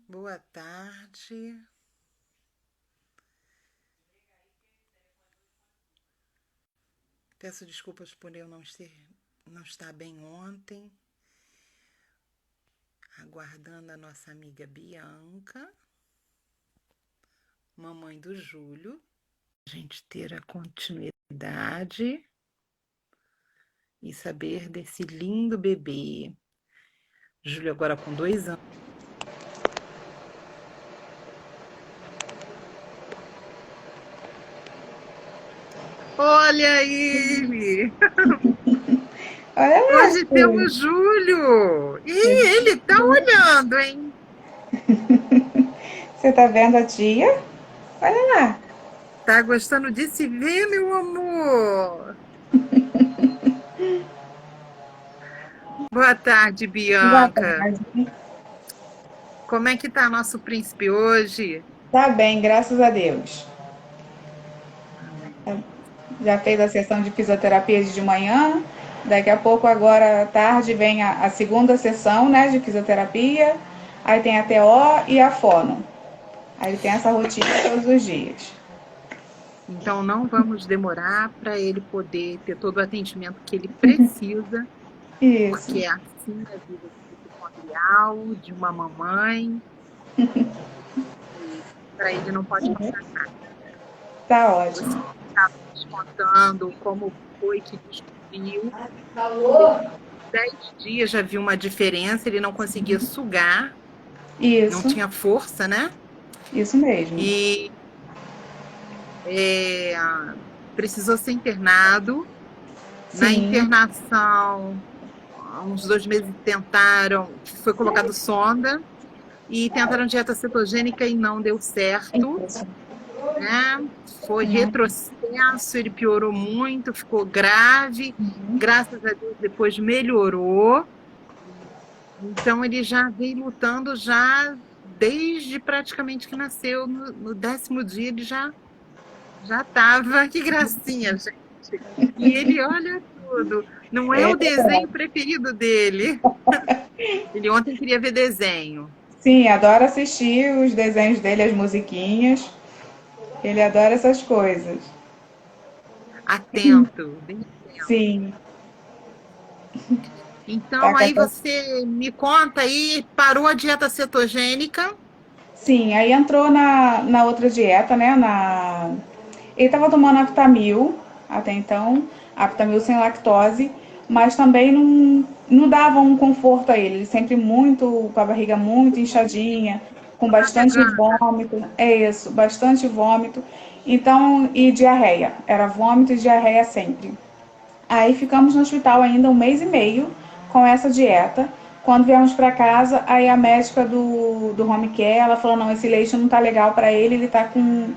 Boa tarde. Peço desculpas por eu não estar bem ontem, aguardando a nossa amiga Bianca, mamãe do Júlio, a gente ter a continuidade e saber desse lindo bebê. Júlio agora com 2 anos. Olha ele! Olha lá, Hoje filho. temos Júlio! E ele tá olhando, hein? Você tá vendo a tia? Olha lá. Tá gostando de se ver, meu amor? Boa tarde, Boa Bianca. tarde. Como é que tá nosso príncipe hoje? Tá bem, graças a Deus. Amém. Já fez a sessão de fisioterapia de manhã. Daqui a pouco, agora à tarde, vem a segunda sessão, né, de fisioterapia. Aí tem a TO e a fono. Aí ele tem essa rotina todos os dias. Então não vamos demorar para ele poder ter todo o atendimento que ele precisa, Isso, porque é assim a vida mitocondrial de uma mamãe e para ele não pode faltar nada. tá Você ótimo. estava nos contando como foi que descobriu. Depois de 10 dias já viu uma diferença, ele não conseguia sugar, não Isso, tinha força, né? isso mesmo. E é, precisou ser internado. Na Sim, internação, há uns 2 meses tentaram, foi colocado sonda e tentaram dieta cetogênica e não deu certo, isso. né? Foi retrocesso, ele piorou muito, ficou grave. Graças a Deus depois melhorou. Então ele já vem lutando já desde praticamente que nasceu. No 10º dia ele já estava. Que gracinha, gente. E ele olha tudo. Não é É o desenho verdade. preferido dele. Ele ontem queria ver desenho. Sim, adora assistir os desenhos dele, as musiquinhas. Ele adora essas coisas. Atento, bem atento. Sim, tá Então, com aí essa... você me conta aí, parou a dieta cetogênica. Sim, aí entrou na outra dieta, né? Ele estava tomando Aptamil até então, Aptamil sem lactose, mas também não dava um conforto a ele. Ele sempre muito, com a barriga muito inchadinha, com Tá bastante vegana. vômito. É isso, bastante vômito. Então, e diarreia. Era vômito e diarreia sempre. Aí ficamos no hospital ainda um mês e meio com essa dieta. Quando viemos para casa, aí a médica do home care, ela falou, não, esse leite não tá legal para ele tá com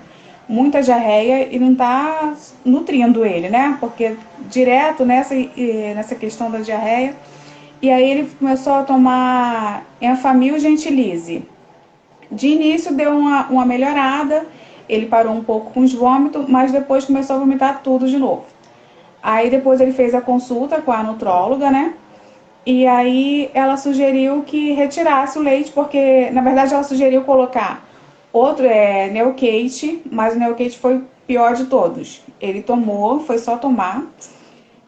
muita diarreia e não tá nutrindo ele, né? Porque direto nessa questão da diarreia. E aí ele começou a tomar Enfamil Gentilise. De início deu uma melhorada, ele parou um pouco com os vômitos, mas depois começou a vomitar tudo de novo. Aí depois ele fez a consulta com a nutróloga, né? E aí ela sugeriu que retirasse o leite, porque na verdade ela sugeriu colocar outro Neocate, mas o Neocate foi o pior de todos. Ele tomou, foi só tomar.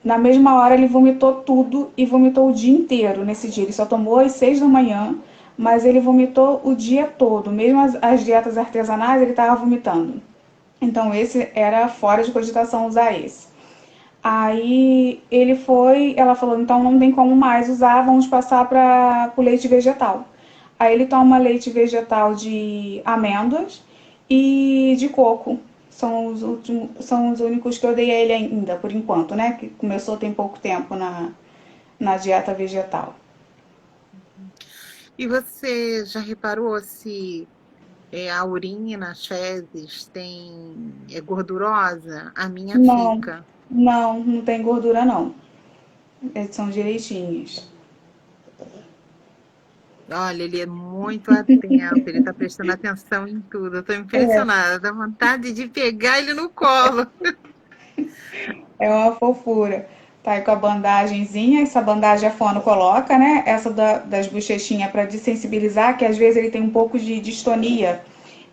Na mesma hora ele vomitou tudo e vomitou o dia inteiro nesse dia. Ele só tomou às 6 da manhã, mas ele vomitou o dia todo. Mesmo as dietas artesanais ele estava vomitando. Então esse era fora de cogitação usar esse. Aí ele foi, ela falou, então não tem como mais usar, vamos passar para o leite vegetal. Aí ele toma leite vegetal de amêndoas e de coco. São os únicos que eu dei a ele ainda, por enquanto, né? Que começou tem pouco tempo na dieta vegetal. E você já reparou se a urina, as fezes, é gordurosa? A minha Não, fica. não tem gordura não. Eles são direitinhos. Olha, ele é muito atento, ele está prestando atenção em tudo. Eu estou impressionada, dá vontade de pegar ele no colo. É uma fofura. Tá aí com a bandagenzinha, essa bandagem a fono coloca, né? Essa das bochechinhas para desensibilizar, que às vezes ele tem um pouco de distonia.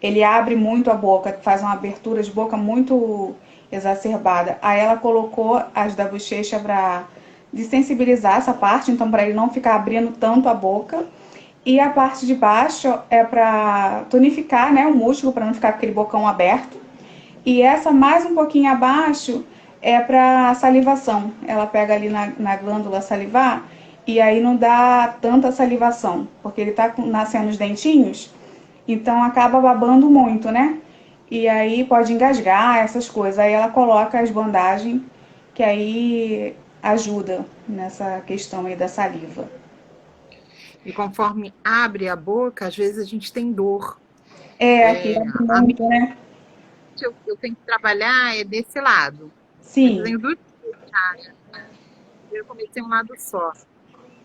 Ele abre muito a boca, faz uma abertura de boca muito exacerbada. Aí ela colocou as da bochecha para desensibilizar essa parte, então para ele não ficar abrindo tanto a boca. E a parte de baixo é para tonificar, né, o músculo, para não ficar com aquele bocão aberto. E essa mais um pouquinho abaixo é para salivação. Ela pega ali na glândula salivar e aí não dá tanta salivação, porque ele tá nascendo os dentinhos, então acaba babando muito, né? E aí pode engasgar essas coisas. Aí ela coloca as bandagens, que aí ajuda nessa questão aí da saliva. E conforme abre a boca, às vezes a gente tem dor. É, aqui É, abre a mente muito, né? eu tenho que trabalhar é desse lado. Eu Sim, tenho duas áreas. Eu comecei um lado só.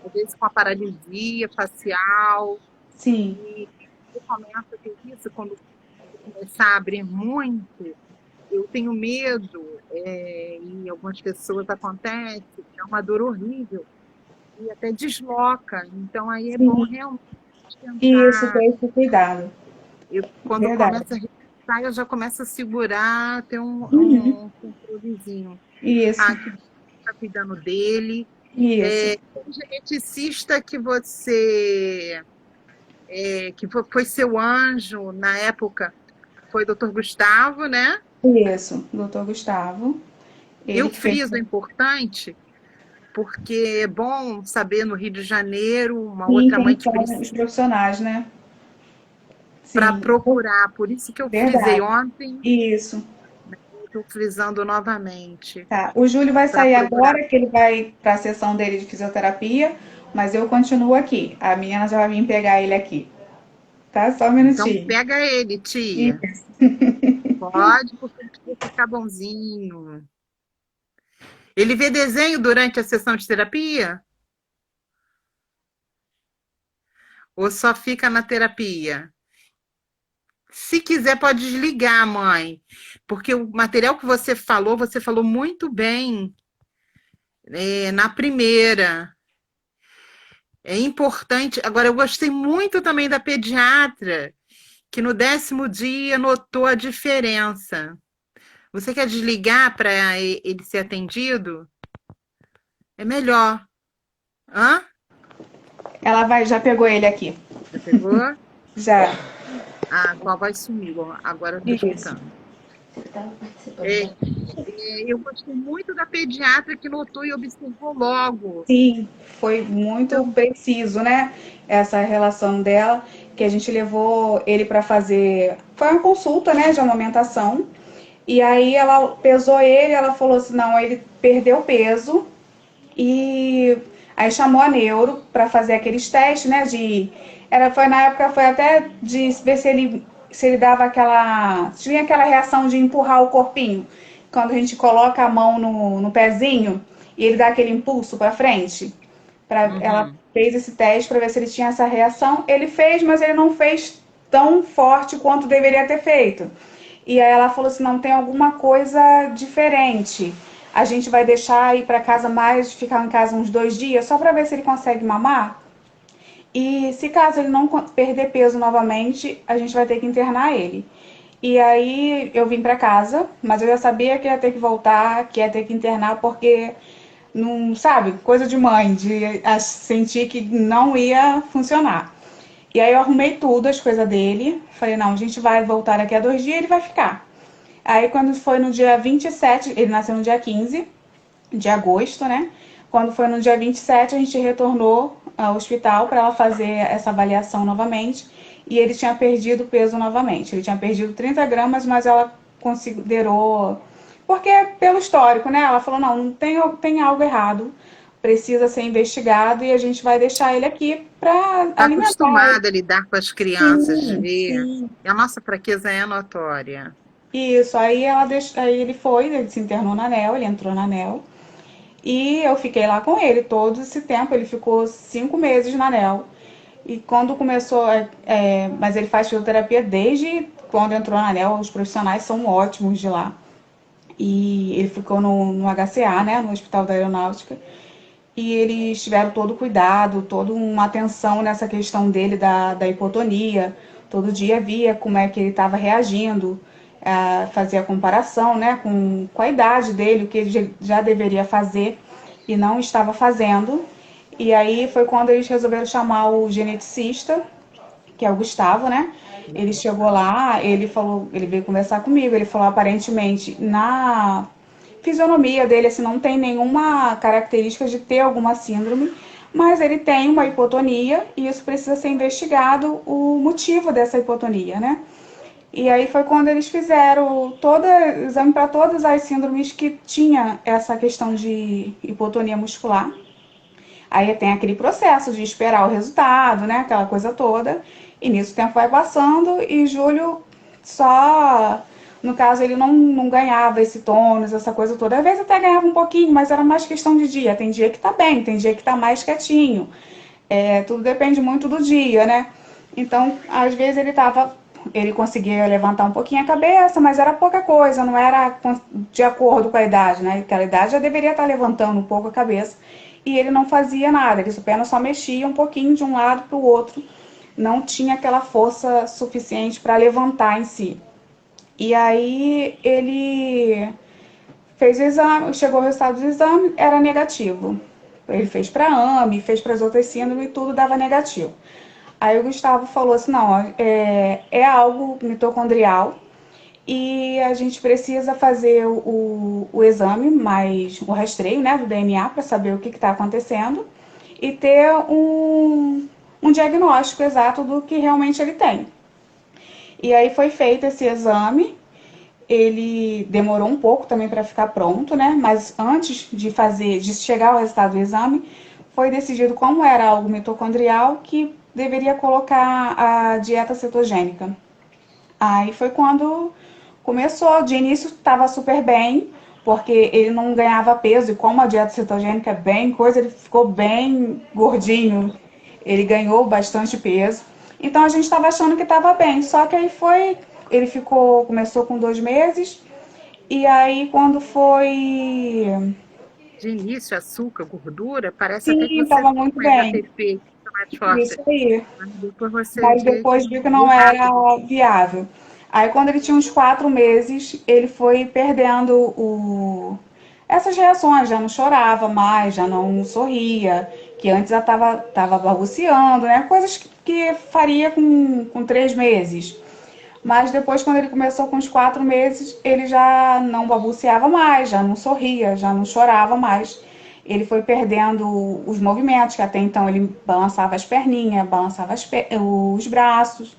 Às vezes com a paralisia facial. sim, E eu começo a ter isso quando começar a abrir muito. Eu tenho medo, e algumas pessoas acontece, é uma dor horrível e até desloca. Então aí é bom sim. realmente Isso, tentar. ter esse cuidado. Quando Verdade. começa a respirar, eu já começo a segurar, ter Uhum. um controlezinho. Isso, Ah, que está cuidando dele. isso, O geneticista que você que foi seu anjo na época foi o Dr. Gustavo, né? isso. Doutor Gustavo, ele Eu que fez. friso é importante porque é bom saber no Rio de Janeiro uma Sim, outra quem mãe te são os precisa profissionais, né? para Sim, procurar. Por isso que eu frisei verdade. ontem Isso. e estou frisando novamente Tá. O Júlio vai para sair procurar. agora, que ele vai para a sessão dele de fisioterapia, mas eu continuo aqui. A menina já vai vir pegar ele aqui. Tá? Só um Então minutinho. pega ele, tia. Isso. Pode, porque ele precisa ficar bonzinho. Ele vê desenho durante a sessão de terapia? Ou só fica na terapia? Se quiser, pode desligar, mãe. Porque o material que você falou muito bem na primeira. É importante. Agora, eu gostei muito também da pediatra, que no 10º dia notou a diferença. Você quer desligar para ele ser atendido? É melhor. Hã? Ela vai, já pegou ele aqui. Já pegou? Já. Ah, tua voz sumiu. Agora eu tô Isso. escutando. Você estava participando É, da. eu gostei muito da pediatra que notou e observou logo. Sim, foi muito Então, preciso, né? Essa relação dela, que a gente levou ele para fazer. Foi uma consulta, né, de amamentação. E aí ela pesou ele, ela falou assim: não, ele perdeu peso. E aí chamou a neuro para fazer aqueles testes, né? Foi na época, foi até de ver se ele dava aquela. Tinha aquela reação de empurrar o corpinho. Quando a gente coloca a mão no pezinho e ele dá aquele impulso para frente. Ela uhum. fez esse teste para ver se ele tinha essa reação. Ele fez, mas ele não fez tão forte quanto deveria ter feito. E aí ela falou assim: não, tem alguma coisa diferente. A gente vai deixar ir para casa mais, ficar em casa uns 2 dias, só para ver se ele consegue mamar. E se caso ele não perder peso novamente, a gente vai ter que internar ele. E aí eu vim para casa, mas eu já sabia que ia ter que voltar, que ia ter que internar, porque não, sabe, coisa de mãe, de sentir que não ia funcionar. E aí eu arrumei tudo, as coisas dele. Falei, não, a gente vai voltar daqui a 2 dias, ele vai ficar. Aí quando foi no dia 27, ele nasceu no dia 15 de agosto, né? Quando foi no dia 27, a gente retornou ao hospital para ela fazer essa avaliação novamente. E ele tinha perdido peso novamente. Ele tinha perdido 30 gramas, mas ela considerou. Porque pelo histórico, né? Ela falou: não, tem algo errado, precisa ser investigado e a gente vai deixar ele aqui para Está alimentar ele. acostumada a lidar com as crianças, Sim, ver. sim. E a nossa fraqueza é notória. Isso, aí ele foi, ele se internou na ANEL, ele entrou na ANEL. E eu fiquei lá com ele todo esse tempo. Ele ficou 5 meses na ANEL. E quando começou, mas ele faz fisioterapia desde quando entrou na ANEL. Os profissionais são ótimos de lá. e ele ficou no HCA, né, no Hospital da Aeronáutica, e eles tiveram todo o cuidado, toda uma atenção nessa questão dele da hipotonia. Todo dia via como é que ele estava reagindo, fazia a comparação, né, com a idade dele, o que ele já deveria fazer e não estava fazendo. E aí foi quando eles resolveram chamar o geneticista, que é o Gustavo, né? Ele chegou lá, ele falou, ele veio conversar comigo, ele falou aparentemente na fisionomia dele assim não tem nenhuma característica de ter alguma síndrome, mas ele tem uma hipotonia e isso precisa ser investigado o motivo dessa hipotonia, né? E aí foi quando eles fizeram todo exame para todas as síndromes que tinha essa questão de hipotonia muscular. Aí tem aquele processo de esperar o resultado, né? Aquela coisa toda. E nisso o tempo vai passando e Júlio só... No caso, ele não ganhava esse tônus, essa coisa toda. Às vezes até ganhava um pouquinho, mas era mais questão de dia. Tem dia que tá bem, tem dia que tá mais quietinho. Tudo depende muito do dia, né? Então, às vezes ele conseguia levantar um pouquinho a cabeça, mas era pouca coisa, não era de acordo com a idade, né? Aquela idade já deveria estar levantando um pouco a cabeça. E ele não fazia nada, ele apenas só mexia um pouquinho de um lado para o outro. Não tinha aquela força suficiente para levantar em si. E aí ele fez o exame, chegou o resultado do exame, era negativo. Ele fez para a AME, fez para as outras síndromes e tudo dava negativo. Aí o Gustavo falou assim, não, é algo mitocondrial e a gente precisa fazer o exame, mais o rastreio, né, do DNA para saber o que está acontecendo e ter um diagnóstico exato do que realmente ele tem. E aí foi feito esse exame, ele demorou um pouco também para ficar pronto, né? Mas antes de chegar ao resultado do exame, foi decidido como era algo mitocondrial que deveria colocar a dieta cetogênica. Aí foi quando começou, de início estava super bem, porque ele não ganhava peso, e como a dieta cetogênica é bem coisa, ele ficou bem gordinho, ele ganhou bastante peso. Então a gente estava achando que estava bem, só que aí ele começou com 2 meses, e aí quando foi... De início, açúcar, gordura, parece até que Sim, você estava muito faz bem, ATP mais forte. isso aí. Mas depois você Mas vê depois que viu que mudou não era rápido. viável. Aí quando ele tinha uns 4 meses, ele foi perdendo essas reações, já não chorava mais, já não sorria, que antes já tava balbuciando, né? Coisas que faria com 3 meses. Mas depois, quando ele começou com os 4 meses, ele já não balbuciava mais, já não sorria, já não chorava mais. Ele foi perdendo os movimentos, que até então ele balançava as perninhas, balançava os braços.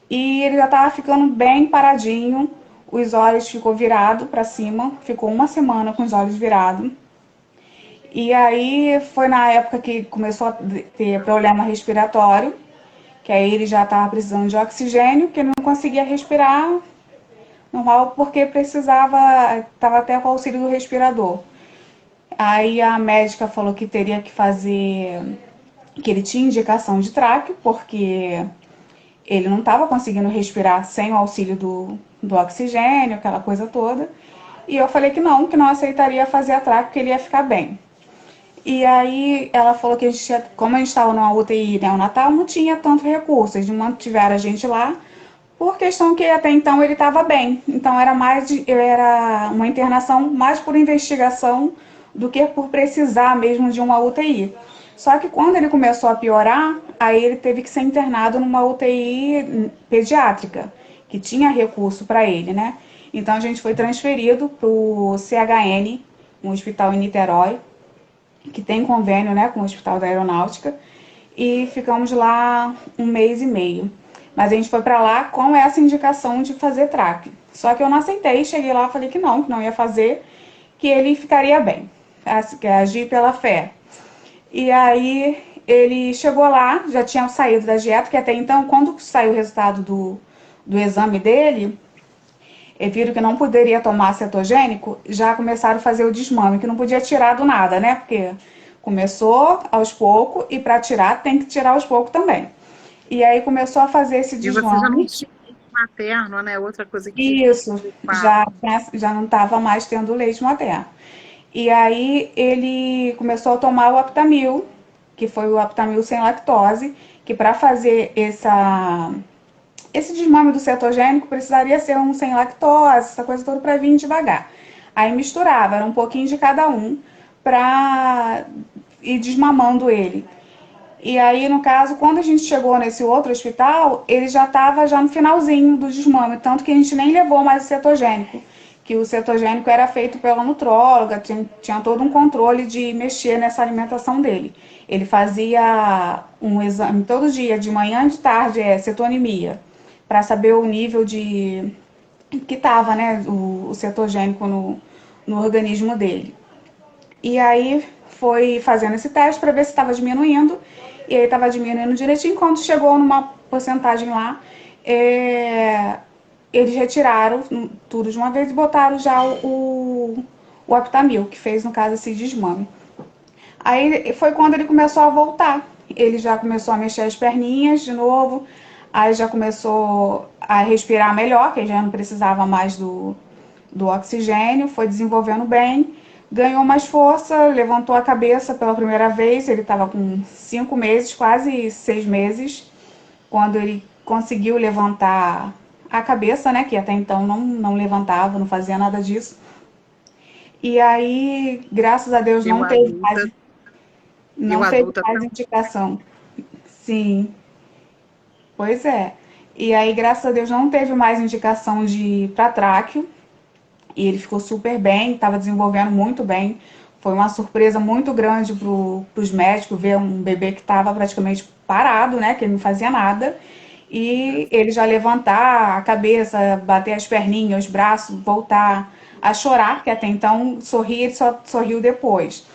E ele já estava ficando bem paradinho, os olhos ficou virado para cima, ficou uma semana com os olhos virados. E aí foi na época que começou a ter problema respiratório, que aí ele já estava precisando de oxigênio, que ele não conseguia respirar normal porque estava até com o auxílio do respirador. Aí a médica falou que teria que fazer, que ele tinha indicação de traque, porque ele não estava conseguindo respirar sem o auxílio do oxigênio, aquela coisa toda. E eu falei que não aceitaria fazer a traque, porque ele ia ficar bem. E aí ela falou que como a gente estava numa UTI neonatal, não tinha tanto recurso. Eles mantiveram a gente lá por questão que até então ele estava bem. Então era uma internação mais por investigação do que por precisar mesmo de uma UTI. Só que quando ele começou a piorar, aí ele teve que ser internado numa UTI pediátrica, que tinha recurso para ele, né? Então a gente foi transferido para o CHN, um hospital em Niterói, que tem convênio, né, com o Hospital da Aeronáutica, e ficamos lá 1 mês e meio. Mas a gente foi para lá com essa indicação de fazer traque. Só que eu não aceitei, cheguei lá, falei que não ia fazer, que ele ficaria bem, que é agir pela fé. E aí ele chegou lá, já tinha saído da dieta, que até então, quando saiu o resultado do exame dele, viram que não poderia tomar cetogênico, já começaram a fazer o desmame, que não podia tirar do nada, né? Porque começou aos poucos e para tirar tem que tirar aos poucos também. E aí começou a fazer esse E você já não desmame. tinha materno, né? Outra coisa que Isso, fala. já não estava mais tendo leite materno. E aí ele começou a tomar o Aptamil, que foi o Aptamil sem lactose, que para fazer esse desmame do cetogênico precisaria ser um sem lactose, essa coisa toda para vir devagar. Aí misturava, era um pouquinho de cada um para ir desmamando ele. E aí, no caso, quando a gente chegou nesse outro hospital, ele já estava já no finalzinho do desmame, tanto que a gente nem levou mais o cetogênico, que o cetogênico era feito pela nutróloga, tinha todo um controle de mexer nessa alimentação dele. Ele fazia um exame todo dia, de manhã e de tarde, cetonemia, para saber o nível de que estava, né, o cetogênico no organismo dele. E aí foi fazendo esse teste para ver se estava diminuindo. E aí estava diminuindo direitinho. Quando chegou numa porcentagem lá, eles retiraram tudo de uma vez e botaram já o Aptamil, que fez, no caso, esse desmame. Aí foi quando ele começou a voltar. Ele já começou a mexer as perninhas de novo. Aí já começou a respirar melhor, que já não precisava mais do oxigênio. Foi desenvolvendo bem. Ganhou mais força, levantou a cabeça pela primeira vez. Ele estava com 5 meses, quase 6 meses, quando ele conseguiu levantar a cabeça, né? Que até então não levantava, não fazia nada disso. E aí, graças a Deus, Eu adulta, não teve mais indicação. Sim, pois é. E aí, graças a Deus, não teve mais indicação de para tráqueo. E ele ficou super bem, estava desenvolvendo muito bem. Foi uma surpresa muito grande para os médicos ver um bebê que estava praticamente parado, né? Que ele não fazia nada. E ele já levantar a cabeça, bater as perninhas, os braços, voltar a chorar, que até então sorria, ele só sorriu depois.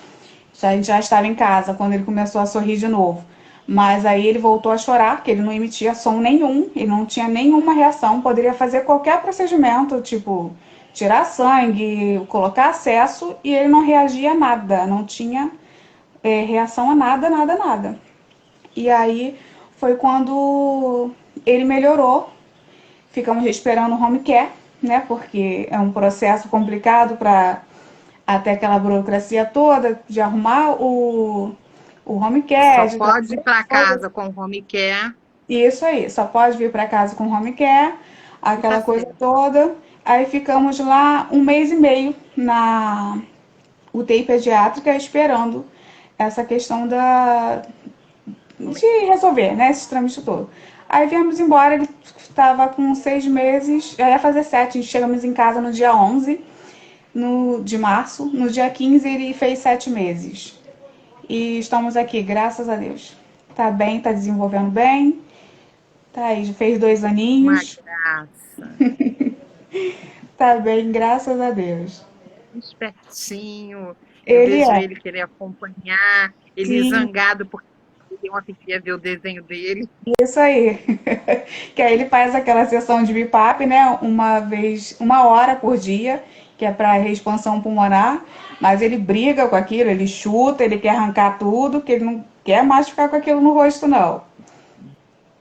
A gente já estava em casa quando ele começou a sorrir de novo. Mas aí ele voltou a chorar, porque ele não emitia som nenhum, ele não tinha nenhuma reação, poderia fazer qualquer procedimento, tipo tirar sangue, colocar acesso, e ele não reagia a nada, não tinha reação a nada, nada, nada. E aí foi quando ele melhorou, ficamos esperando o home care, né, porque é um processo complicado para até aquela burocracia toda de arrumar o home care. Só pode ir para casa com o home care. Isso aí, só pode vir para casa com home care, aquela coisa toda. Aí ficamos lá 1 mês e meio na UTI pediátrica esperando essa questão de resolver, né, esse trâmite todo. Aí viemos embora, ele estava com 6 meses, já ia fazer 7, chegamos em casa no dia 11 de março, no dia 15 ele fez 7 meses. E estamos aqui, graças a Deus. Tá bem, tá desenvolvendo bem. Tá aí, fez 2 aninhos. Uma graça. Tá bem, graças a Deus. Espertinho. Eu Ele vejo é. ele querer acompanhar, ele Sim. zangado porque ele ontem queria ver o desenho dele. Isso aí. Que aí ele faz aquela sessão de BIPAP, né? Uma vez, 1 hora por dia, que é para expansão pulmonar. Mas ele briga com aquilo, ele chuta, ele quer arrancar tudo, que ele não quer mais ficar com aquilo no rosto, não.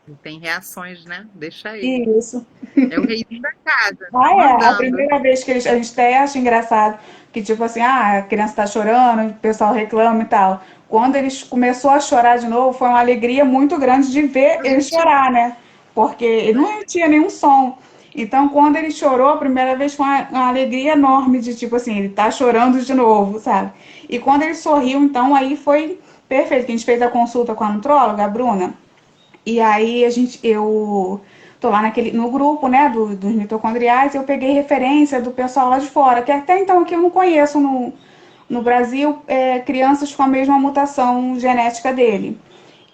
Ele tem reações, né? Deixa ele. Isso. É o rei da casa, Ah, é. A mandando. primeira vez que a gente até acha engraçado, que tipo assim, a criança tá chorando, o pessoal reclama e tal. Quando ele começou a chorar de novo, foi uma alegria muito grande de ver ele chorar, né? Porque ele não emitia nenhum som. Então, quando ele chorou a primeira vez, foi uma alegria enorme de tipo assim, ele tá chorando de novo, sabe? E quando ele sorriu, então, aí foi perfeito. Que a gente fez a consulta com a nutróloga, a Bruna. E aí eu tô lá no grupo, né, dos mitocondriais, eu peguei referência do pessoal lá de fora, que até então aqui eu não conheço no Brasil crianças com a mesma mutação genética dele.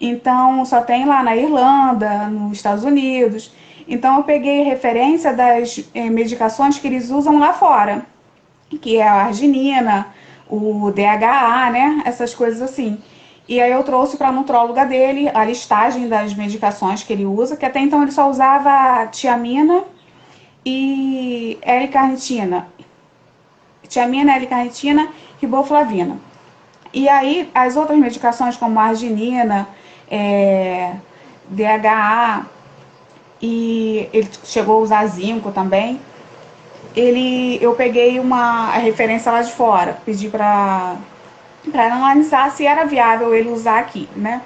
Então, só tem lá na Irlanda, nos Estados Unidos. Então, eu peguei referência das medicações que eles usam lá fora, que é a arginina, o DHA, né, essas coisas assim. E aí eu trouxe para a nutróloga dele a listagem das medicações que ele usa, que até então ele só usava tiamina e L-carnitina. Tiamina, L-carnitina, riboflavina. E aí as outras medicações como arginina, DHA, e ele chegou a usar zinco também. Eu peguei a referência lá de fora, pedi para analisar se era viável ele usar aqui, né?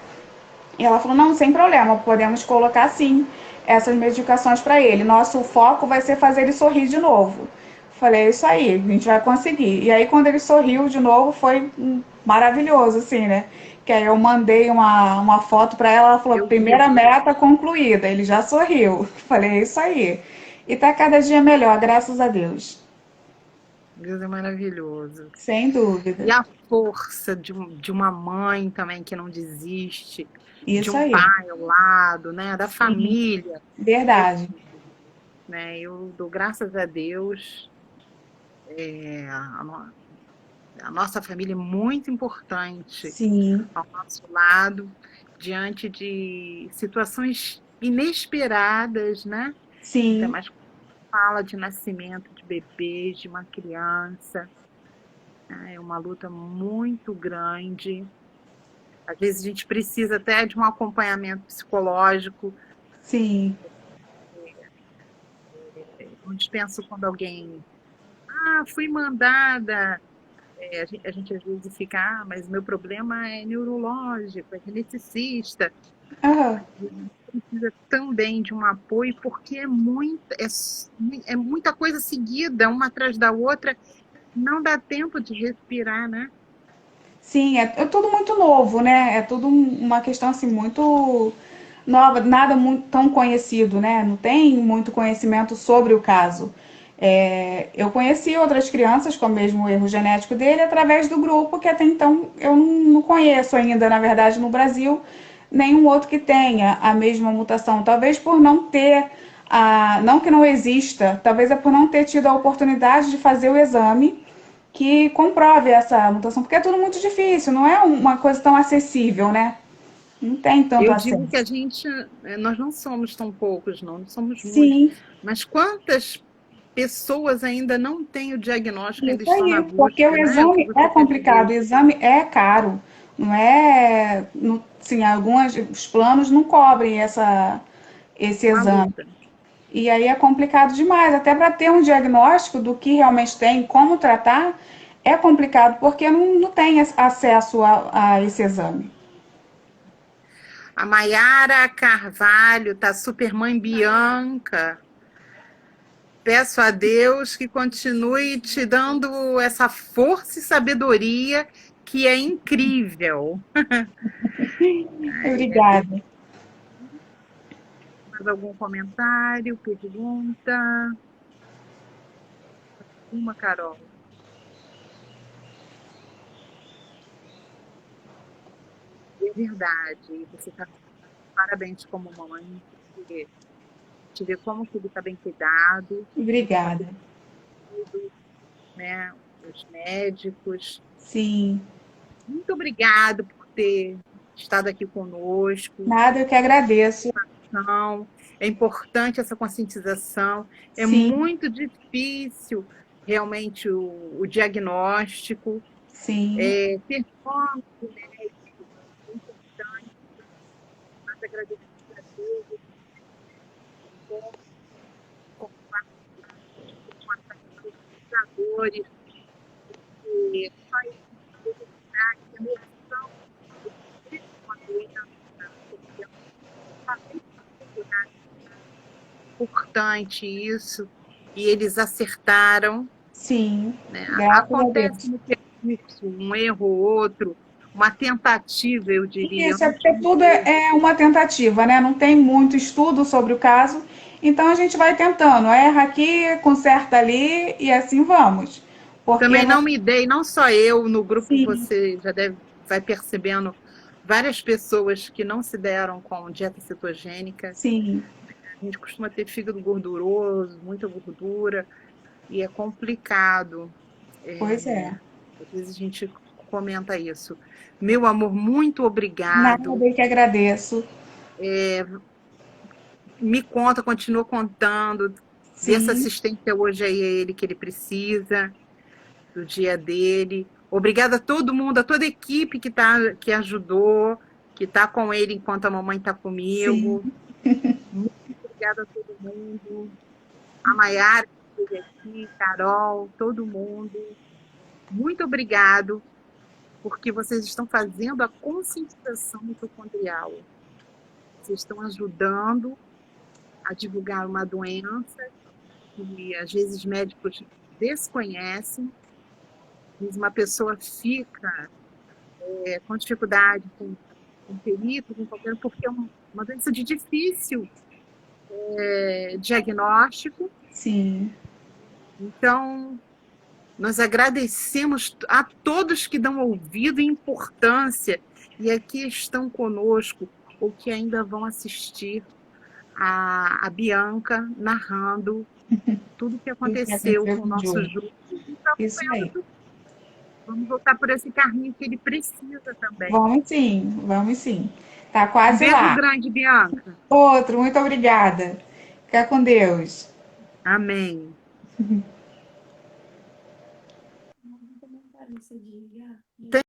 E ela falou, não, sem problema, podemos colocar sim essas medicações para ele. Nosso foco vai ser fazer ele sorrir de novo. Falei, é isso aí, a gente vai conseguir. E aí, quando ele sorriu de novo, foi maravilhoso, assim, né? Que aí eu mandei uma foto para ela, ela falou, Eu primeira vi. meta concluída, ele já sorriu. Falei, é isso aí. E tá cada dia melhor, graças a Deus. Deus é maravilhoso. Sem E dúvida. a força de uma mãe também que não desiste, de Isso um aí. pai ao lado, né? Da Sim, família, é verdade. tudo, né? Eu dou graças a Deus, é, a, no- a nossa família é muito importante Sim, ao nosso lado, diante de situações inesperadas, né? Ainda sim, mais quando fala de nascimento de bebês, de uma criança, né? É uma luta muito grande. Às vezes a gente precisa até de um acompanhamento psicológico. sim. Não dispenso quando alguém, fui mandada. A gente às vezes fica, mas meu problema é neurológico, é geneticista. Aham. Precisa também de um apoio, porque é muita coisa seguida, uma atrás da outra, não dá tempo de respirar, né? Sim, é tudo muito novo, né? É tudo uma questão assim muito nova, nada muito tão conhecido, né? Não tem muito conhecimento sobre o caso. Eu conheci outras crianças com o mesmo erro genético dele através do grupo, que até então eu não conheço ainda, na verdade, no Brasil, nenhum outro que tenha a mesma mutação. Talvez por não ter, não que não exista, talvez é por não ter tido a oportunidade de fazer o exame que comprove essa mutação, porque é tudo muito difícil, não é uma coisa tão acessível, né? Não tem tanto Eu digo que acesso. nós não somos tão poucos, não somos muitos, Sim, mas quantas pessoas ainda não têm o diagnóstico, ainda isso estão na aí, porque o busca, né? O que exame é você complicado, percebeu? o exame é caro, não é, sim, os planos não cobrem esse Uma exame. luta. E aí é complicado demais, até para ter um diagnóstico do que realmente tem, como tratar, é complicado porque não tem acesso a esse exame. A Maiara Carvalho tá super mãe Bianca. Peço a Deus que continue te dando essa força e sabedoria que é incrível. Obrigada. Mais algum comentário, pergunta? Uma, Carol. É verdade. Você está parabéns como mãe, porque te ver como que ele está bem cuidado, você está Obrigada. cuidando, né? Os médicos. Sim. Muito obrigado por ter estado aqui conosco. Nada, eu que agradeço. Não, é importante essa conscientização. É Sim, muito difícil realmente o diagnóstico. sim. Ter fome, né, é importante, mas agradecer a Deus por contar com as pesquisadores, e só isso que a noção de uma doença é importante isso, e eles acertaram, Sim. né? Graças a Acontece Deus. no percurso um erro ou outro, uma tentativa, eu diria. Eu Isso, é não porque chamo tudo de erro. é uma tentativa, né? Não tem muito estudo sobre o caso, então a gente vai tentando, erra aqui, conserta ali e assim vamos. Porque Também não. não me dei, não só eu, no grupo Sim, você já vai percebendo várias pessoas que não se deram com dieta cetogênica. sim, A gente costuma ter fígado gorduroso, muita gordura, e é complicado. pois É, é. às vezes a gente comenta isso. Meu amor, muito Nada, obrigado. eu que agradeço. Me conta, continua contando dessa Sim, assistência hoje a ele que ele precisa, do dia dele. Obrigada a todo mundo, a toda a equipe que ajudou, que está com ele enquanto a mamãe está sim. comigo. obrigada a todo mundo. A Maiara que esteve aqui, Carol, todo mundo. Muito obrigado, porque vocês estão fazendo a conscientização mitocondrial. Vocês estão ajudando a divulgar uma doença que às vezes médicos desconhecem. Às vezes uma pessoa fica com dificuldade, com perito, com qualquer, porque é uma doença de difícil diagnóstico. Sim. Então, nós agradecemos a todos que dão ouvido e importância e aqui estão conosco, ou que ainda vão assistir a Bianca narrando tudo o que aconteceu com o nosso Júlio. Então, isso aí. Vamos voltar por esse carrinho que ele precisa também. Vamos sim. Tá quase Beijo lá. grande, Bianca. Outro, muito obrigada. Fica com Deus. Amém. Comentário, você diga.